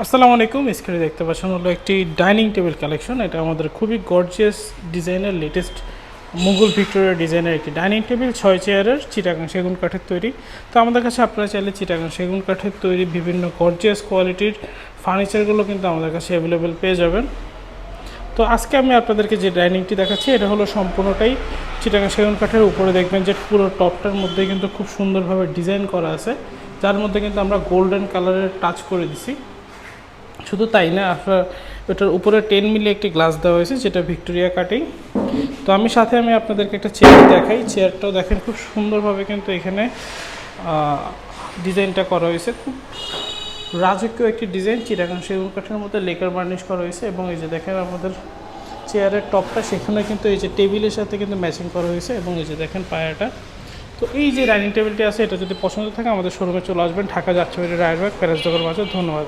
আসসালামু আলাইকুম। স্ক্রিনে দেখতে পাচ্ছেন হলো একটি ডাইনিং টেবিল কালেকশন। এটা আমাদের খুবই গর্জিয়াস ডিজাইনের লেটেস্ট মুঘল ভিক্টোরিয়া ডিজাইনের একটি ডাইনিং টেবিল 6 চেয়ারের চিটাগাং সেগুন কাঠের তৈরি। তো আমাদের কাছে আপনারা চাইলে চিটাগাং সেগুন কাঠের তৈরি বিভিন্ন গর্জিয়াস কোয়ালিটির ফার্নিচারগুলো কিন্তু আমাদের কাছে অ্যাভেলেবেল পেয়ে যাবেন। তো আজকে আমি আপনাদেরকে যে ডাইনিংটি দেখাচ্ছি এটা হলো সম্পূর্ণটাই চিটাগাং সেগুন কাঠের। উপরে দেখবেন যে পুরো টপটার মধ্যে কিন্তু খুব সুন্দরভাবে ডিজাইন করা আছে, যার মধ্যে কিন্তু আমরা গোল্ডেন কালারের টাচ করে দিছি। শুধু তাই না, আপনার ওটার উপরে 10 মিলি একটি গ্লাস দেওয়া হয়েছে, যেটা ভিক্টোরিয়া কাটিং। তো আমি আপনাদেরকে একটা চেয়ার দেখাই। চেয়ারটাও দেখেন খুব সুন্দরভাবে কিন্তু এখানে ডিজাইনটা করা হয়েছে। খুব রাজকীয় একটি ডিজাইন, চিটাগাং সেগুন কাঠের মধ্যে লেকার বার্নিশ করা হয়েছে। এবং এই যে দেখেন আমাদের চেয়ারের টপটা, সেখানে কিন্তু এই যে টেবিলের সাথে কিন্তু ম্যাচিং করা হয়েছে। এবং এই যে দেখেন পায়াটা। তো এই যে ডাইনিং টেবিলটি আছে, এটা যদি পছন্দ থাকে আমাদের শোরুমে চলে আসবেন। ঢাকা যাত্রাবাড়ি রায়েরবাগ প্যারাসডগর বাজার। ধন্যবাদ।